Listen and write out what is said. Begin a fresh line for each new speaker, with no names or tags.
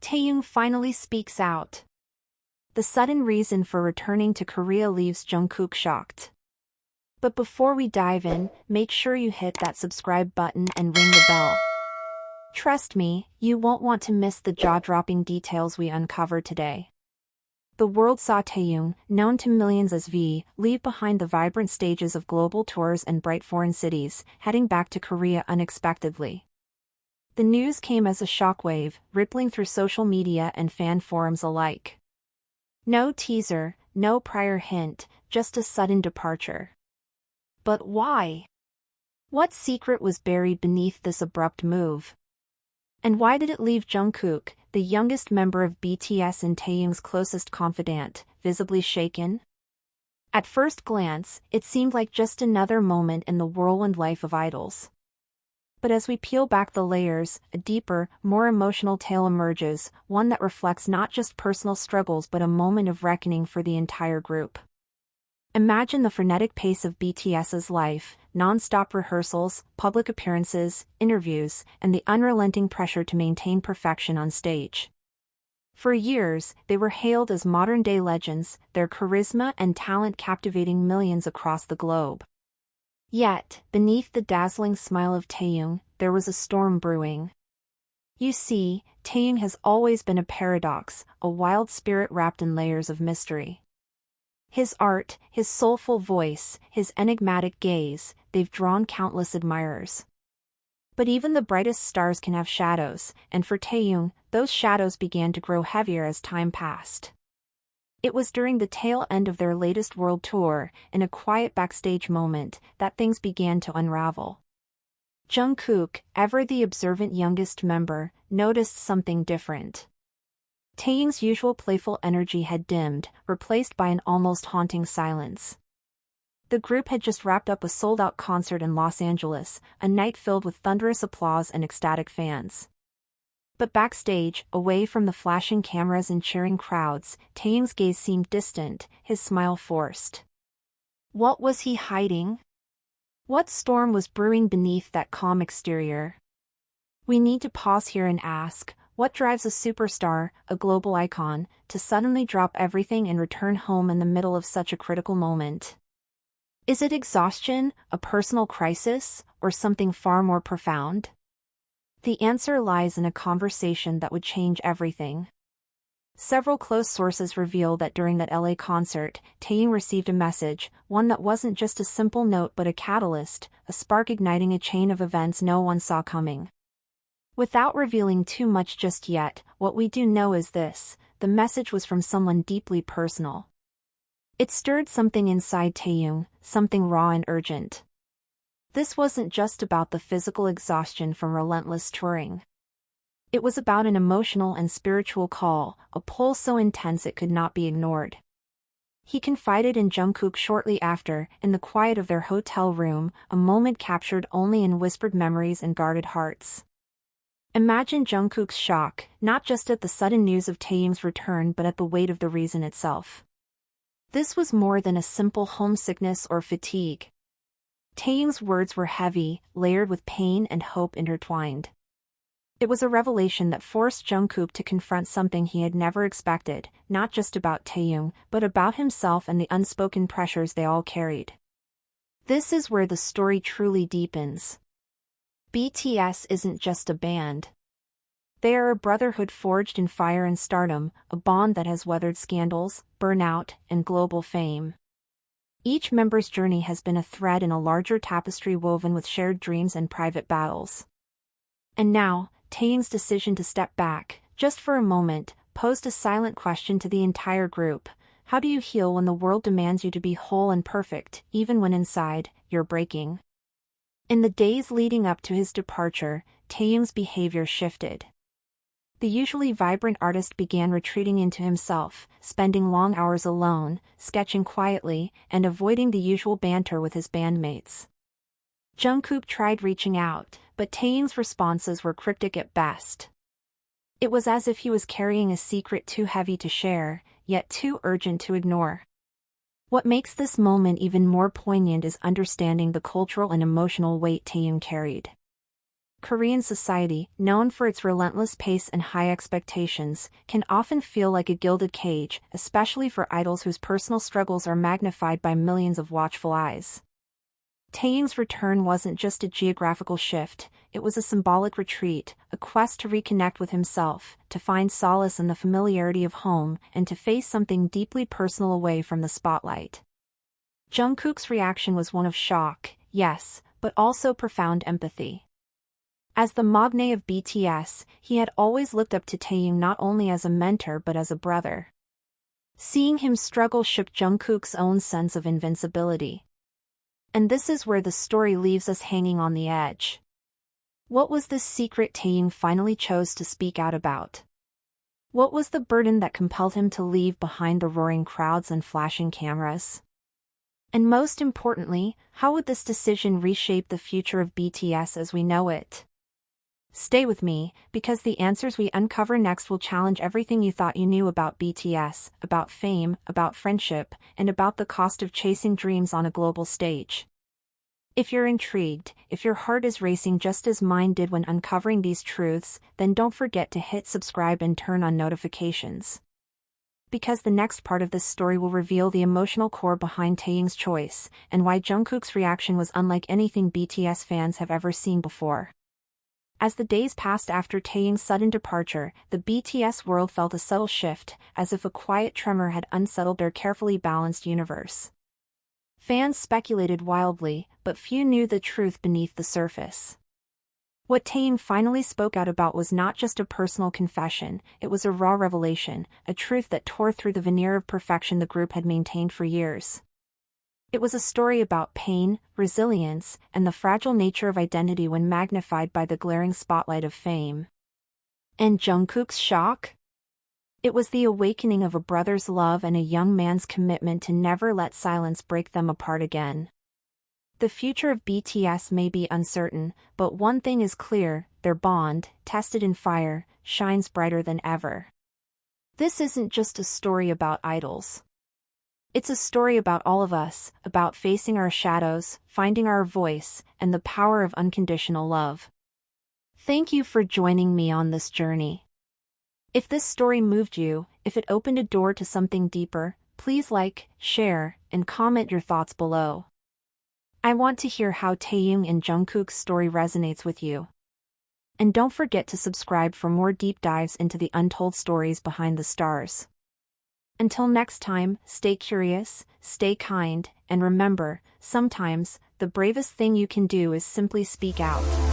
Taehyung finally speaks out. The sudden reason for returning to Korea leaves Jungkook shocked. But before we dive in, make sure you hit that subscribe button and ring the bell. Trust me, you won't want to miss the jaw-dropping details we uncover today. The world saw Taehyung, known to millions as V, leave behind the vibrant stages of global tours and bright foreign cities, heading back to Korea unexpectedly. The news came as a shockwave, rippling through social media and fan forums alike. No teaser, no prior hint, just a sudden departure. But why? What secret was buried beneath this abrupt move? And why did it leave Jungkook, the youngest member of BTS and Taehyung's closest confidant, visibly shaken? At first glance, it seemed like just another moment in the whirlwind life of idols. But as we peel back the layers, a deeper, more emotional tale emerges, one that reflects not just personal struggles but a moment of reckoning for the entire group. Imagine the frenetic pace of BTS's life, non-stop rehearsals, public appearances, interviews, and the unrelenting pressure to maintain perfection on stage. For years, they were hailed as modern-day legends, their charisma and talent captivating millions across the globe. Yet, beneath the dazzling smile of Taehyung, there was a storm brewing. You see, Taehyung has always been a paradox, a wild spirit wrapped in layers of mystery. His art, his soulful voice, his enigmatic gaze, they've drawn countless admirers. But even the brightest stars can have shadows, and for Taehyung, those shadows began to grow heavier as time passed. It was during the tail end of their latest world tour, in a quiet backstage moment, that things began to unravel. Jungkook, ever the observant youngest member, noticed something different. Taehyung's usual playful energy had dimmed, replaced by an almost haunting silence. The group had just wrapped up a sold-out concert in Los Angeles, a night filled with thunderous applause and ecstatic fans. But backstage, away from the flashing cameras and cheering crowds, Taehyung's gaze seemed distant, his smile forced. What was he hiding? What storm was brewing beneath that calm exterior? We need to pause here and ask, what drives a superstar, a global icon, to suddenly drop everything and return home in the middle of such a critical moment? Is it exhaustion, a personal crisis, or something far more profound? The answer lies in a conversation that would change everything. Several close sources reveal that during that LA concert, Taehyung received a message, one that wasn't just a simple note but a catalyst, a spark igniting a chain of events no one saw coming. Without revealing too much just yet, what we do know is this: the message was from someone deeply personal. It stirred something inside Taehyung, something raw and urgent. This wasn't just about the physical exhaustion from relentless touring. It was about an emotional and spiritual call, a pull so intense it could not be ignored. He confided in Jungkook shortly after, in the quiet of their hotel room, a moment captured only in whispered memories and guarded hearts. Imagine Jungkook's shock, not just at the sudden news of Taehyung's return but at the weight of the reason itself. This was more than a simple homesickness or fatigue. Taehyung's words were heavy, layered with pain and hope intertwined. It was a revelation that forced Jungkook to confront something he had never expected, not just about Taehyung, but about himself and the unspoken pressures they all carried. This is where the story truly deepens. BTS isn't just a band. They are a brotherhood forged in fire and stardom, a bond that has weathered scandals, burnout, and global fame. Each member's journey has been a thread in a larger tapestry woven with shared dreams and private battles. And now, Taehyung's decision to step back, just for a moment, posed a silent question to the entire group. How do you heal when the world demands you to be whole and perfect, even when inside, you're breaking? In the days leading up to his departure, Taehyung's behavior shifted. The usually vibrant artist began retreating into himself, spending long hours alone, sketching quietly, and avoiding the usual banter with his bandmates. Jungkook tried reaching out, but Taehyung's responses were cryptic at best. It was as if he was carrying a secret too heavy to share, yet too urgent to ignore. What makes this moment even more poignant is understanding the cultural and emotional weight Taehyung carried. Korean society, known for its relentless pace and high expectations, can often feel like a gilded cage, especially for idols whose personal struggles are magnified by millions of watchful eyes. Taehyung's return wasn't just a geographical shift, it was a symbolic retreat, a quest to reconnect with himself, to find solace in the familiarity of home, and to face something deeply personal away from the spotlight. Jungkook's reaction was one of shock, yes, but also profound empathy. As the magne of BTS, he had always looked up to Taehyung not only as a mentor but as a brother. Seeing him struggle shook Jungkook's own sense of invincibility. And this is where the story leaves us hanging on the edge. What was this secret Taehyung finally chose to speak out about? What was the burden that compelled him to leave behind the roaring crowds and flashing cameras? And most importantly, how would this decision reshape the future of BTS as we know it? Stay with me, because the answers we uncover next will challenge everything you thought you knew about BTS, about fame, about friendship, and about the cost of chasing dreams on a global stage. If you're intrigued, if your heart is racing just as mine did when uncovering these truths, then don't forget to hit subscribe and turn on notifications. Because the next part of this story will reveal the emotional core behind Taehyung's choice, and why Jungkook's reaction was unlike anything BTS fans have ever seen before. As the days passed after Taehyung's sudden departure, the BTS world felt a subtle shift, as if a quiet tremor had unsettled their carefully balanced universe. Fans speculated wildly, but few knew the truth beneath the surface. What Taehyung finally spoke out about was not just a personal confession, it was a raw revelation, a truth that tore through the veneer of perfection the group had maintained for years. It was a story about pain, resilience, and the fragile nature of identity when magnified by the glaring spotlight of fame. And Jungkook's shock? It was the awakening of a brother's love and a young man's commitment to never let silence break them apart again. The future of BTS may be uncertain, but one thing is clear, their bond, tested in fire, shines brighter than ever. This isn't just a story about idols. It's a story about all of us, about facing our shadows, finding our voice, and the power of unconditional love. Thank you for joining me on this journey. If this story moved you, if it opened a door to something deeper, please like, share, and comment your thoughts below. I want to hear how Taehyung and Jungkook's story resonates with you. And don't forget to subscribe for more deep dives into the untold stories behind the stars. Until next time, stay curious, stay kind, and remember, sometimes, the bravest thing you can do is simply speak out.